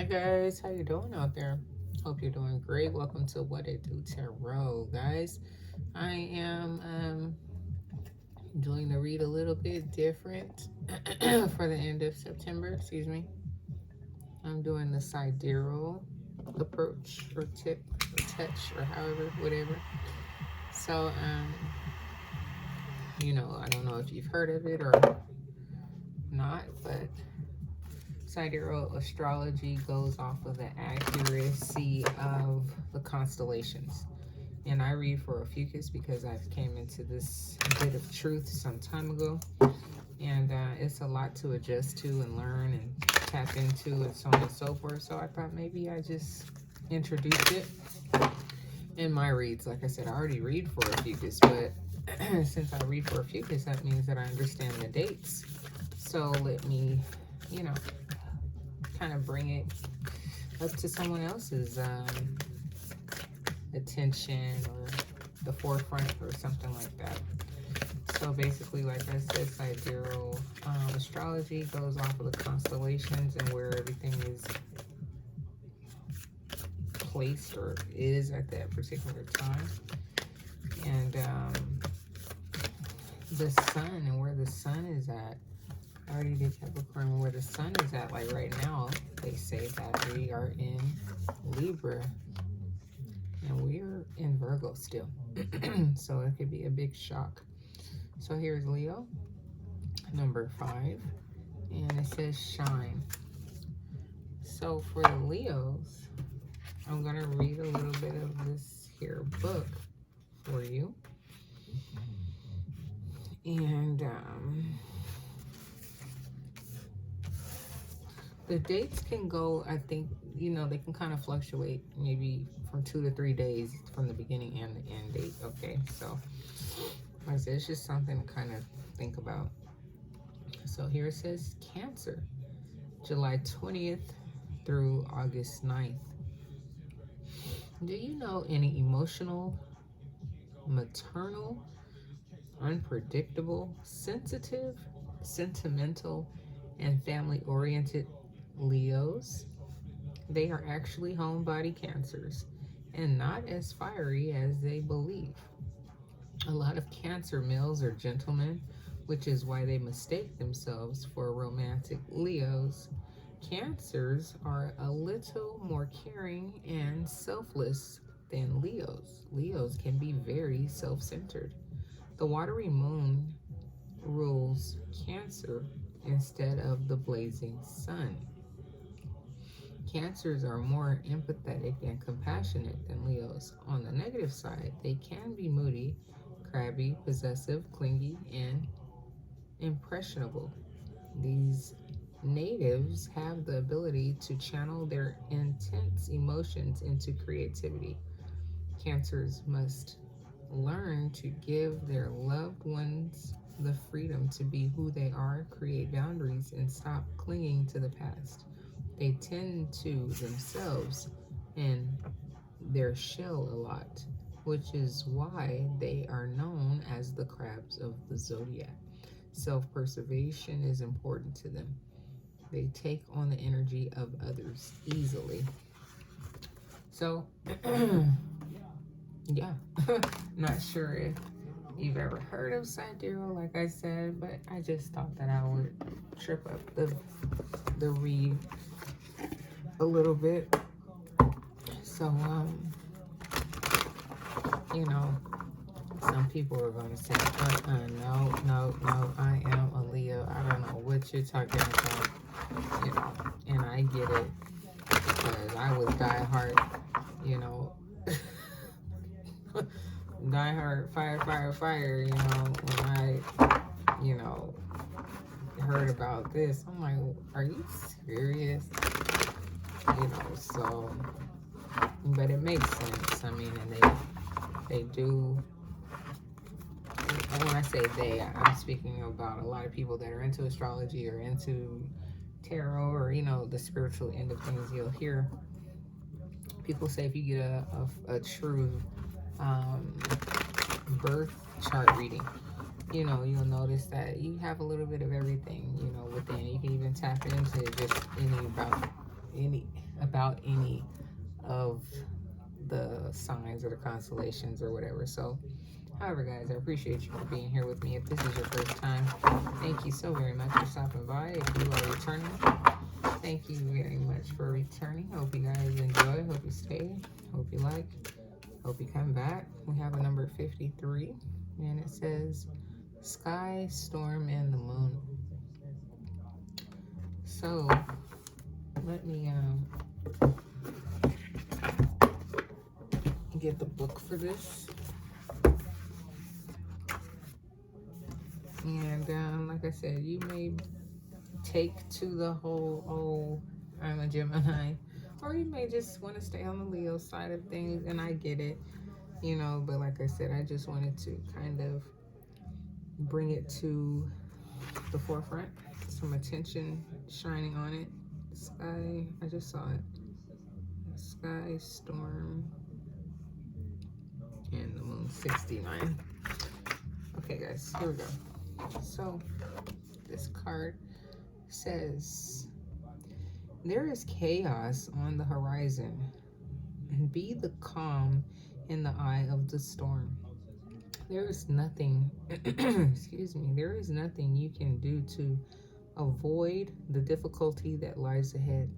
Hi guys, how you doing out there? Hope you're doing great. Welcome to What It Do Tarot, guys. I am doing the read a little bit different for the end of September. Excuse me. I'm doing the sidereal approach or tip or touch or however, whatever. So I don't know if you've heard of it or not, but sidereal astrology goes off of the accuracy of the constellations. And I read for a fucus because I came into this bit of truth some time ago. And it's a lot to adjust to and learn and tap into and so on and so forth. So I thought maybe I just introduced it in my reads. Like I said, I already read for a fucus, but since I read for a fucus, that means that I understand the dates. So let me, kind of bring it up to someone else's attention or the forefront or something like that. So basically, like I said, sidereal astrology goes off of the constellations and where everything is placed or is at that particular time. And the sun and where the sun is at. I already did Capricorn. Where the sun is at, like right now, they say that we are in Libra. And we're in Virgo still. So it could be a big shock. So here's Leo, number 5. And it says shine. So for the Leos, I'm going to read a little bit of this here book for you. And the dates can go, I think, they can kind of fluctuate maybe from 2 to 3 days from the beginning and the end date. Okay, so like I said, it's just something to kind of think about. So here it says Cancer, July 20th through August 9th. Do you know any emotional, maternal, unpredictable, sensitive, sentimental, and family-oriented Leos? They are actually homebody Cancers and not as fiery as they believe. A lot of Cancer males are gentlemen, which is why they mistake themselves for romantic Leos. Cancers are a little more caring and selfless than Leos. Leos can be very self-centered. The watery moon rules Cancer instead of the blazing sun. Cancers are more empathetic and compassionate than Leos. On the negative side, they can be moody, crabby, possessive, clingy, and impressionable. These natives have the ability to channel their intense emotions into creativity. Cancers must learn to give their loved ones the freedom to be who they are, create boundaries, and stop clinging to the past. They tend to themselves and their shell a lot, which is why they are known as the crabs of the zodiac. Self-preservation is important to them. They take on the energy of others easily. So, yeah, not sure if you've ever heard of sidereal, like I said, but I just thought that I would trip up the read a little bit. So, some people are going to say, no, I am a Leo. I don't know what you're talking about, and I get it, because I was diehard, diehard fire, when I, heard about this. I'm like, are you serious? So, but it makes sense. I mean, and they do. And when I say they, I'm speaking about a lot of people that are into astrology or into tarot or, the spiritual end of things. You'll hear people say if you get a true birth chart reading, you'll notice that you have a little bit of everything, within. You can even tap into just any about any of the signs or the constellations or whatever. So, however, guys, I appreciate you for being here with me. If this is your first time, thank you so very much for stopping by. If you are returning, thank you very much for returning. Hope you guys enjoy. Hope you stay. Hope you like. Hope you come back. We have a number 53, and it says sky, storm, and the moon. So let me get the book for this. And like I said, you may take to the whole, oh, I'm a Gemini, or you may just want to stay on the Leo side of things, and I get it, you know, but like I said, I just wanted to kind of bring it to the forefront, some attention shining on it. Sky, I just saw it. Sky, storm, and the moon, 69. Okay, guys, here we go. So, this card says, there is chaos on the horizon, and be the calm in the eye of the storm. There is nothing, excuse me, there is nothing you can do to avoid the difficulty that lies ahead.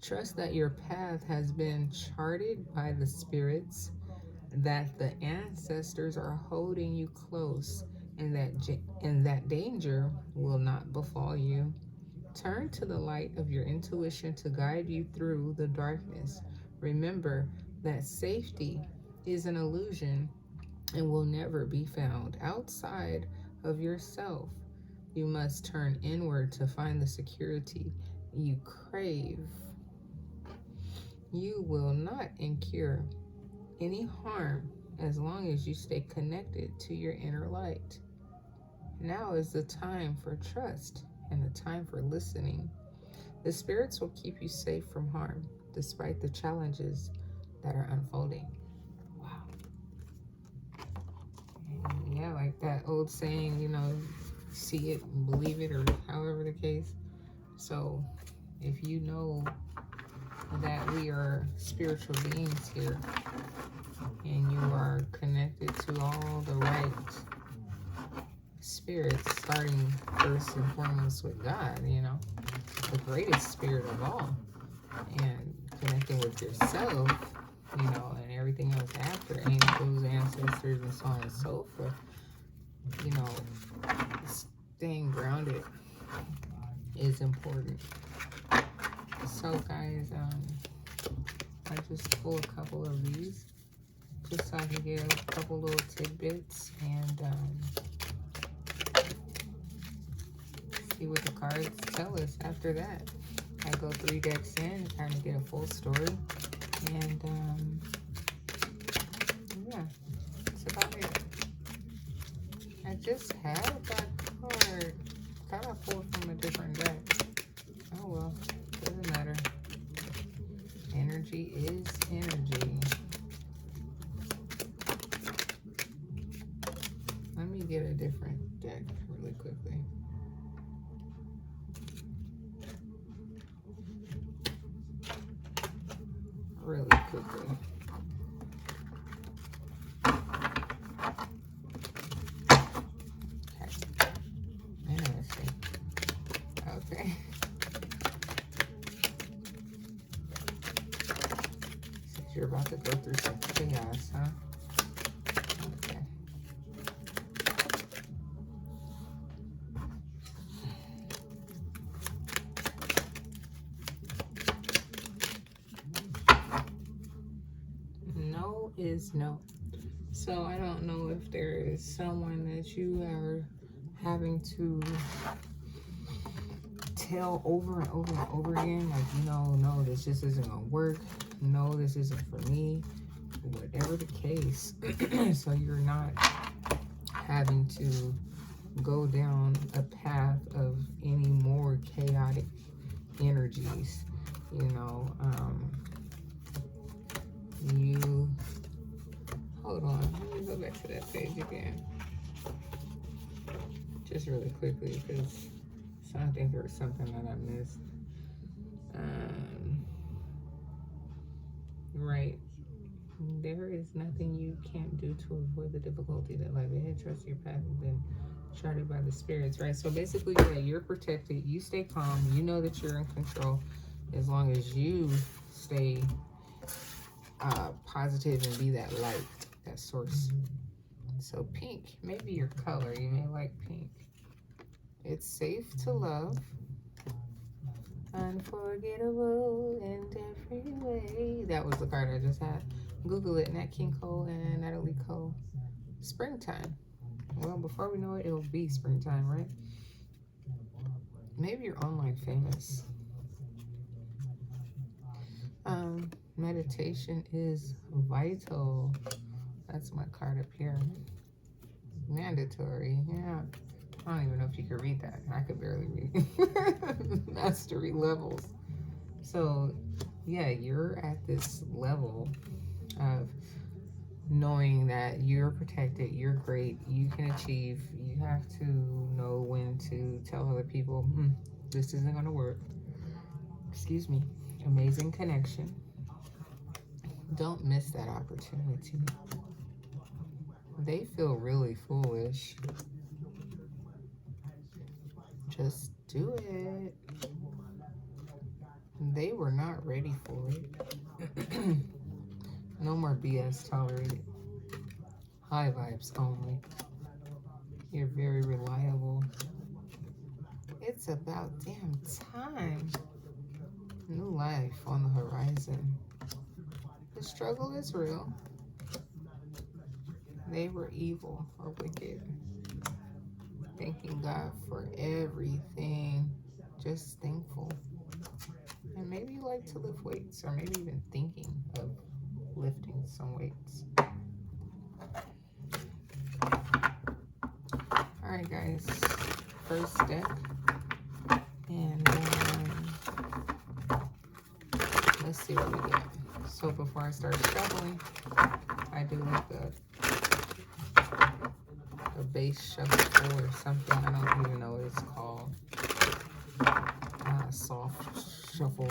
Trust that your path has been charted by the spirits, that the ancestors are holding you close, and that danger will not befall you. Turn to the light of your intuition to guide you through the darkness. Remember that safety is an illusion and will never be found outside of yourself. You must turn inward to find the security you crave. You will not incur any harm as long as you stay connected to your inner light. Now is the time for trust and the time for listening. The spirits will keep you safe from harm despite the challenges that are unfolding. Wow. And yeah, like that old saying, you know, see it and believe it, or however the case. So if you know that we are spiritual beings here, and you are connected to all the right spirits, starting first and foremost with God, you know, the greatest spirit of all, and connecting with yourself, you know, and everything else after, angels, ancestors, and so on and so forth, you know, staying grounded is important. So guys, I just pull a couple of these just so I can get a couple little tidbits and see what the cards tell us after that. I go 3 decks in, kind of get a full story, and yeah, that's about it. I just had that card. Thought I pulled from a different deck. Oh well, doesn't matter. Energy is energy. Let me get a different deck really quickly. Really quickly. Okay. Interesting. Okay. Since you're about to go through some chaos, huh? Okay. No is no. So I don't know if there is someone that you are having to tell over and over and over again, like, no, this just isn't gonna work. No, this isn't for me. Whatever the case. So you're not having to go down a path of any more chaotic energies, you know. You hold on, let me go back to that page again just really quickly, because I think there was something that I missed. nothing you can't do to avoid the difficulty that lies ahead. Trust your path has been charted by the spirits, right? So basically, yeah, you're protected. You stay calm. You know that you're in control as long as you stay positive and be that light, that source. So pink, maybe your color. You may like pink. It's safe to love. Unforgettable in every way. That was the card I just had. Google it, Nat King Cole and Natalie Cole. Springtime. Well, before we know it, it'll be springtime, right? Maybe you're online famous. Meditation is vital. That's my card up here. Mandatory, yeah. I don't even know if you could read that. I could barely read. Mastery levels. So, yeah, you're at this level of knowing that you're protected, you're great, you can achieve. You have to know when to tell other people, this isn't going to work. Excuse me. Amazing connection. Don't miss that opportunity. They feel really foolish. Just do it. They were not ready for it. No more BS tolerated. High vibes only. You're very reliable. It's about damn time. New life on the horizon. The struggle is real. They were evil or wicked. Thanking God for everything. Just thankful. And maybe you like to lift weights, or maybe even thinking of lifting some weights. Alright guys, first deck. And let's see what we get. So before I start shuffling, I do like a base shuffle or something. I don't even know what it's called. Soft shuffle.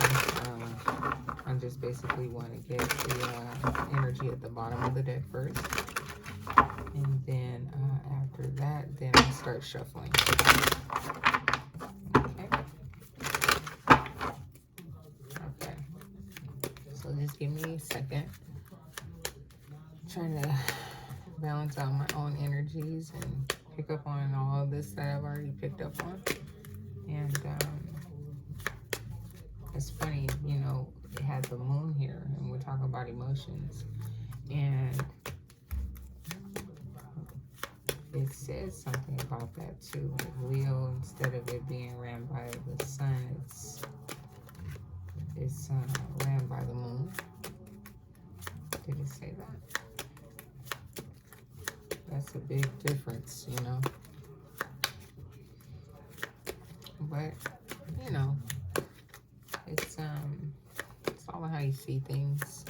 I just basically want to get the energy at the bottom of the deck first. And then after that, then I start shuffling. Okay. Okay. So just give me a second. I'm trying to balance out my own energies and pick up on all of this that I've already picked up on. And it's funny, you know, it had the moon here, and we're talking about emotions. And it says something about that too. With Leo, instead of it being ran by the sun, it's ran by the moon. Did it say that? That's a big difference, you know. But you know, it's all how you see things.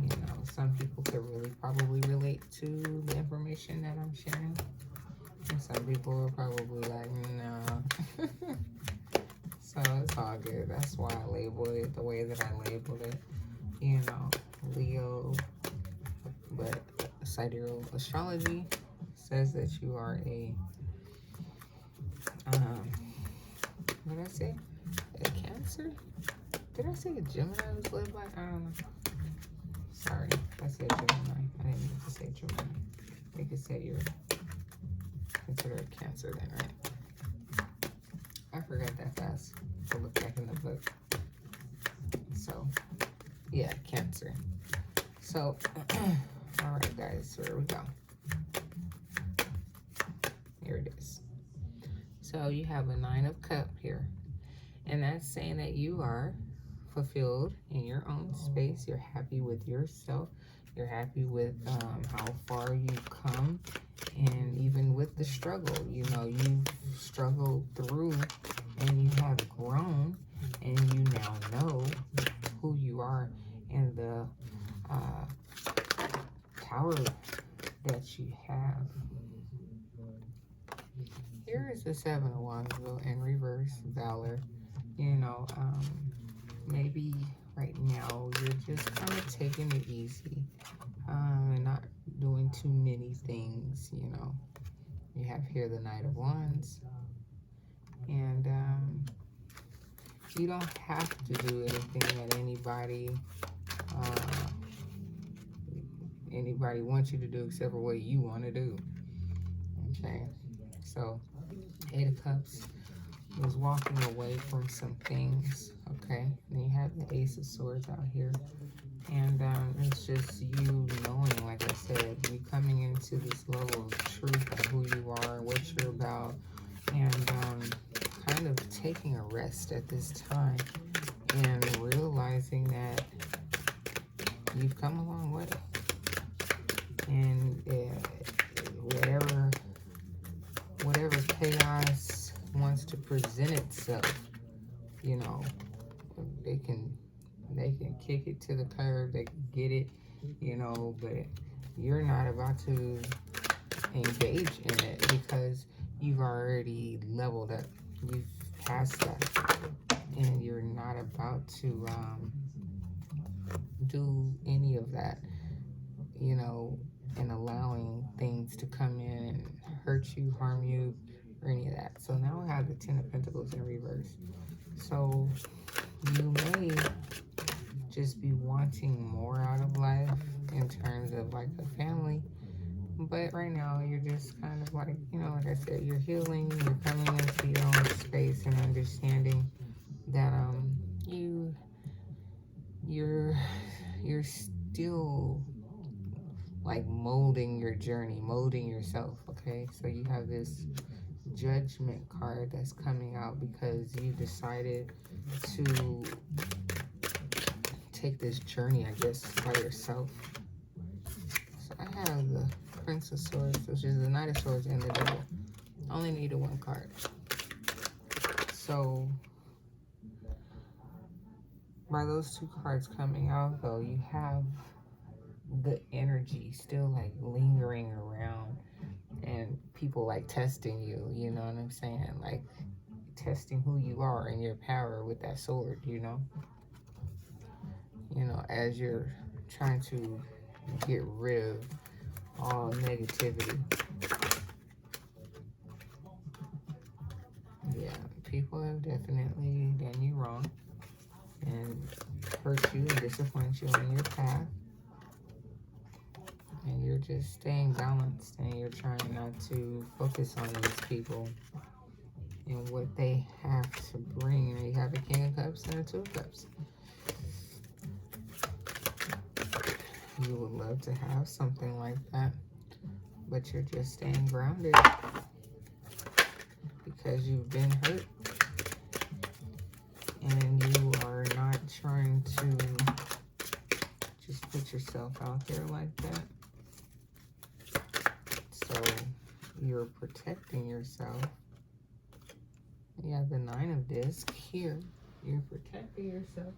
You know, some people could really probably relate to the information that I'm sharing, and some people are probably like, no. So it's all good. That's why I labeled it the way that I labeled it. You know, Leo, but SIDEREAL astrology says that you are a what did I say? A Cancer? Did I say a Gemini was led by? I don't know. Sorry, I said Gemini. I didn't mean to say Gemini. I think it said you're considered a Cancer then, right? I forgot that fast to look back in the book. So, yeah, Cancer. So, all right, guys, here we go. Here it is. So you have a 9 of Cups here. And that's saying that you are fulfilled in your own space. You're happy with yourself. You're happy with how far you've come. And even with the struggle, you know, you've struggled through and you have grown. And you now know who you are and the power that you have. Here is the 7 of Wands in reverse, Valor. You know, maybe right now. You're just kind of taking it easy and not doing too many things, you know. You have here the Knight of Wands. And you don't have to do anything that anybody wants you to do except for what you want to do. Okay, so 8 of Cups was walking away from some things. Okay, and you have the Ace of Swords out here, and it's just you knowing, like I said, you coming into this level of truth of who you are, what you're about, and kind of taking a rest at this time and realizing that you've come a long way. And whatever chaos wants to present itself, you know, they can kick it to the curb, they can get it, you know, but you're not about to engage in it because you've already leveled up. You've passed that, and you're not about to do any of that, you know, and allowing things to come in and hurt you, harm you, or any of that. So now I have the 10 of Pentacles in reverse. So you may just be wanting more out of life in terms of like a family. But right now, you're just kind of like, you know, like I said, you're healing, you're coming into your own space and understanding that you're still like molding your journey, molding yourself, okay? So you have this Judgment card that's coming out because you decided to take this journey, I guess, by yourself. So I have the Prince of Swords, which is the Knight of Swords, and the Devil. Only needed 1 card. So by those 2 cards coming out, though, you have the energy still like lingering around, and people like testing you, you know what I'm saying? Like testing who you are and your power with that sword, you know, as you're trying to get rid of all negativity. Yeah, people have definitely done you wrong and hurt you and disappoint you on your path. And you're just staying balanced, and you're trying not to focus on these people and what they have to bring. You know, you have a King of Cups and a 2 of Cups. You would love to have something like that, but you're just staying grounded because you've been hurt. And you are not trying to just put yourself out there like that. So you're protecting yourself. You have the 9 of Discs here. You're protecting yourself,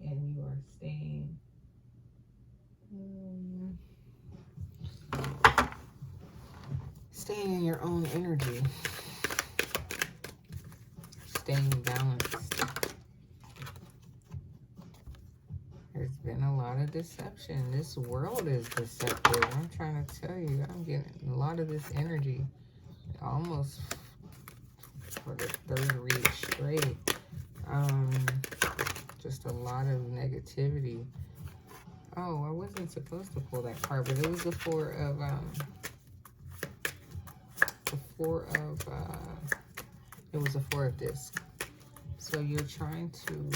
and you are staying in your own energy, staying balanced. There's been a lot of deception. This world is deceptive. I'm trying to tell you, I'm getting a lot of this energy, almost for the 3rd read straight. Just a lot of negativity. Oh, I wasn't supposed to pull that card, but it was the 4 of it was a 4 of Discs. So you're trying to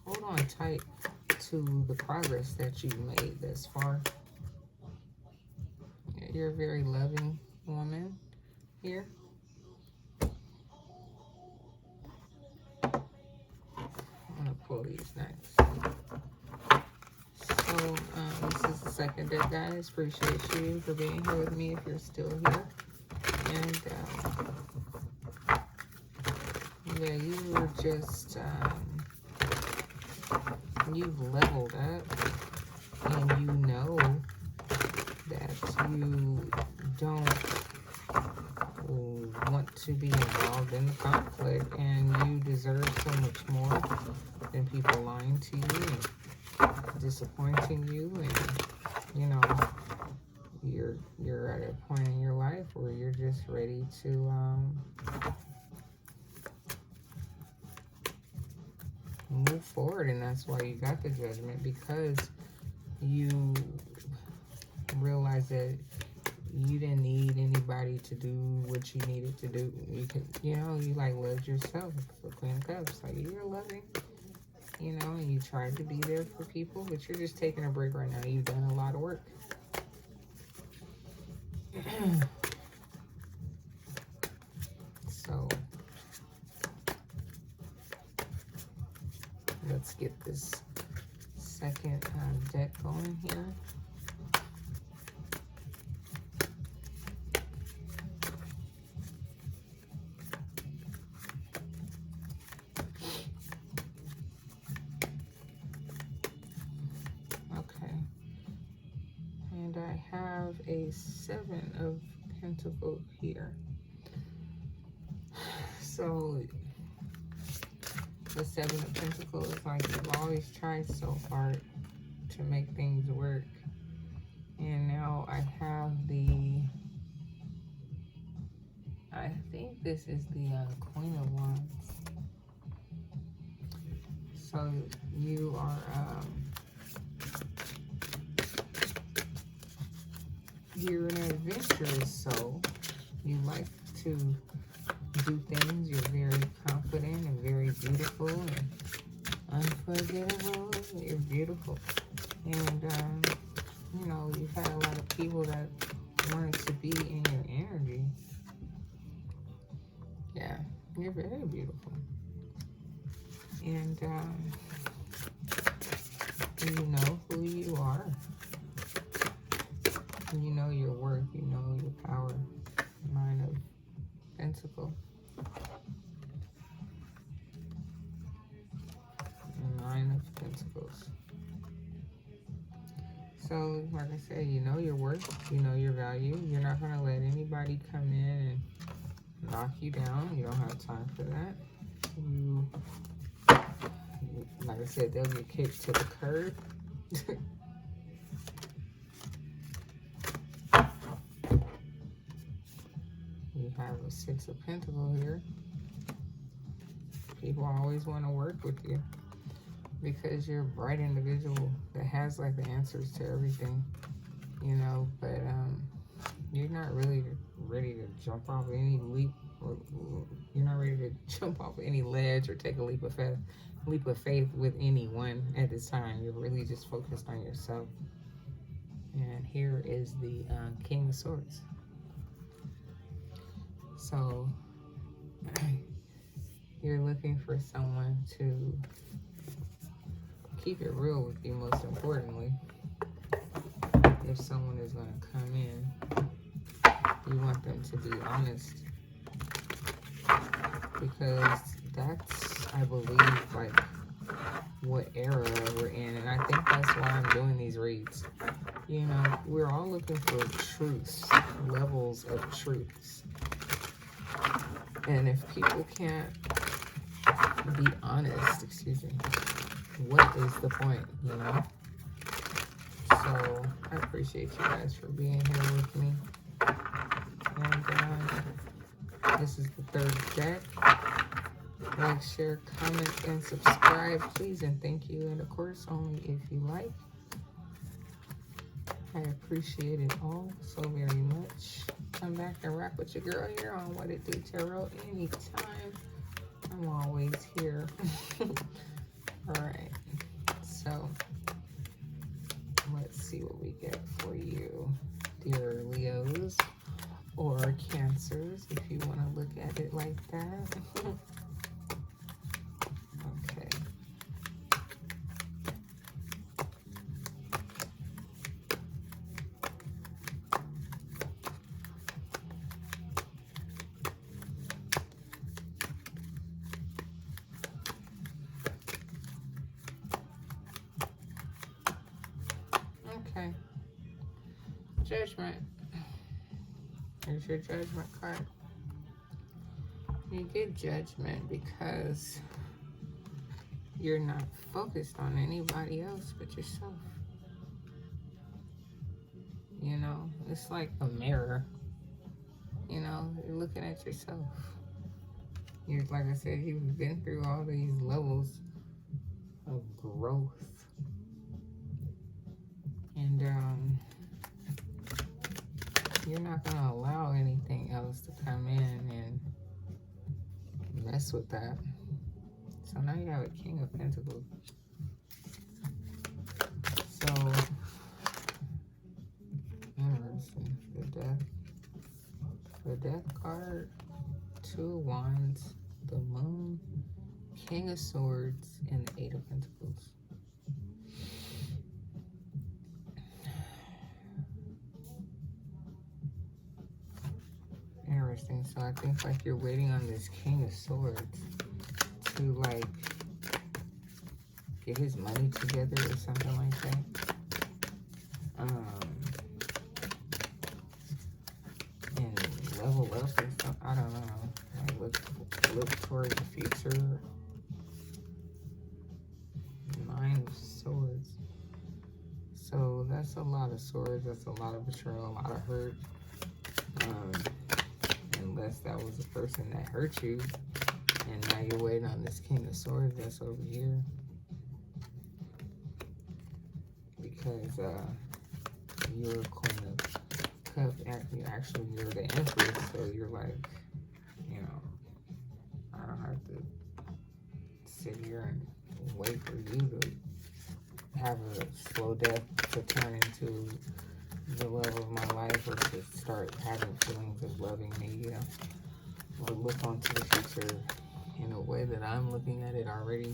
hold on tight to the progress that you've made thus far. You're a very loving woman here. I'm gonna pull these next. So this is the second deck, guys. Appreciate you for being here with me if you're still here. And yeah, you were just you've leveled up, and you know that you don't want to be involved in the conflict, and you deserve so much more than people lying to you and disappointing you, and you know, you're at a point in your life where you're just ready to move forward, and that's why you got the Judgment, because you realize that you didn't need anybody to do what you needed to do. You could, you know, you like loved yourself. The Queen of Cups, like you're loving, you know, and you tried to be there for people, but you're just taking a break right now. You've done a lot of work. So let's get this second deck going here. Okay. And I have a 7 of Pentacles here. So the 7 of Pentacles is like you've always tried so hard to make things work. And now I have I think this is the Queen of Wands. So you are, you're an adventurous soul. You like to do things. You're very confident and very beautiful and unforgettable. You're beautiful. And, you know, you've had a lot of people that wanted to be in your energy. Yeah, you're very beautiful. And you know who you are. You know your worth. You know your power. 9 of Pentacles. 9 of Pentacles. So, like I said, you know your worth. You know your value. You're not going to let anybody come in and knock you down. You don't have time for that. You, like I said, they'll get kicked to the curb. You have a 6 of Pentacles here. People always want to work with you because you're a bright individual that has like the answers to everything, you know, but you're not really ready to jump off any leap, or you're not ready to jump off any ledge or take a leap of faith with anyone at this time. You're really just focused on yourself. And here is the King of Swords. So you're looking for someone to keep it real with you, most importantly. If someone is going to come in, you want them to be honest. Because that's, I believe, like what era we're in. And I think that's why I'm doing these reads. You know, we're all looking for truths, levels of truths. And if people can't be honest, excuse me, what is the point, you know? So I appreciate you guys for being here with me. And this is the 3rd deck. Like, share, comment, and subscribe, please, and thank you. And of course, only if you like. I appreciate it all so very much. Come back and rock with your girl here on What It Do Tarot anytime. I'm always here. Alright, so let's see what we get for you, dear Leos or Cancers, if you want to look at it like that. Okay. Okay. Judgment. Here's your Judgment card. You get Judgment because you're not focused on anybody else but yourself. You know, it's like a mirror. You know, you're looking at yourself. You're, like I said, you've been through all these levels of growth. And you're not going to allow anything else to come in and mess with that. So now you have a King of Pentacles. So, interesting. The Death card, Two of Wands, the Moon, King of Swords, and the Eight of Pentacles. Interesting. So I think like you're waiting on this King of Swords to like get his money together or something like that. And level up or something. I don't know. Like look toward the future. Nine of Swords. So that's a lot of swords. That's a lot of betrayal, a lot of hurt. Unless that was the person that hurt you. And now you're waiting on this King of Swords that's over here. Because you're Queen of Cups. Actually, you're the Empress. So you're like, you know, I don't have to sit here and wait for you to have a slow death to turn into the love of my life, or to start having feelings of loving me, you know, or look onto the future in a way that I'm looking at it already.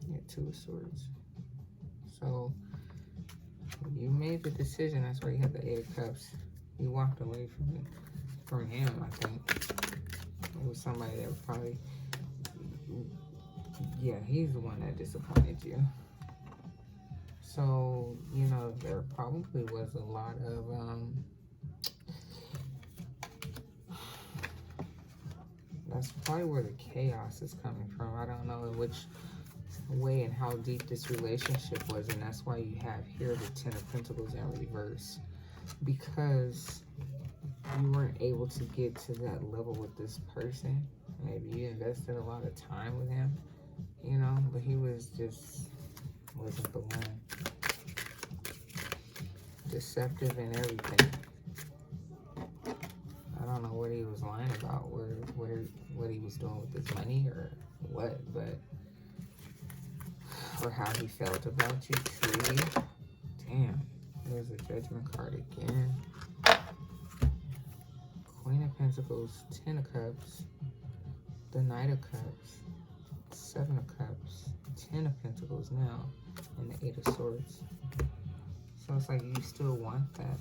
Yeah, Two of Swords. So you made the decision. That's why you had the Eight of Cups. You walked away from him. I think it was somebody that probably, yeah, he's the one that disappointed you. So, you know, there probably was a lot of, that's probably where the chaos is coming from. I don't know in which way and how deep this relationship was, and that's why you have here the Ten of Pentacles in reverse. Because you weren't able to get to that level with this person. Maybe you invested a lot of time with him, you know, but he was just, wasn't the one. Deceptive and everything. I don't know what he was lying about, what he was doing with his money or what, but, or how he felt about you, truly. Damn, there's a Judgment card again. Queen of Pentacles, Ten of Cups, the Knight of Cups, Seven of Cups, Ten of Pentacles now, and the Eight of Swords. So it's like you still want that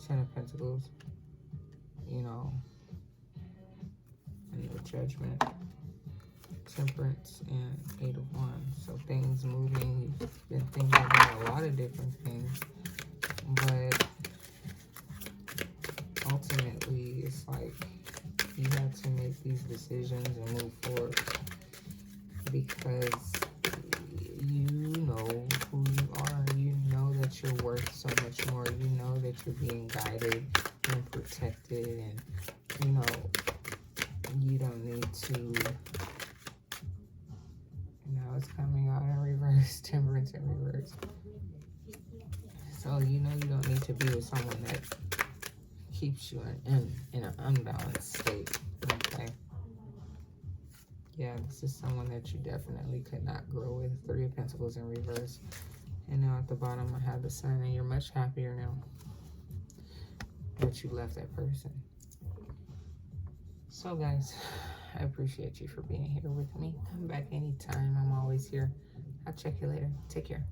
Ten of Pentacles, you know, and the Judgment, Temperance, and Eight of Wands. So things moving. You've been thinking about a lot of different things, but ultimately it's like you have to make these decisions and move forward because you know who you are. You know that you're worth so much more. You know that you're being guided and protected, and you know you don't need to. Now it's coming out in reverse. Temperance in reverse. So you know you don't need to be with someone that keeps you in an unbalanced state. Okay. Yeah, this is someone that you definitely could not grow with. Three of Pentacles in reverse. And now at the bottom I have the Sun, and you're much happier now that you left that person. So guys, I appreciate you for being here with me. Come back anytime. I'm always here. I'll check you later. Take care.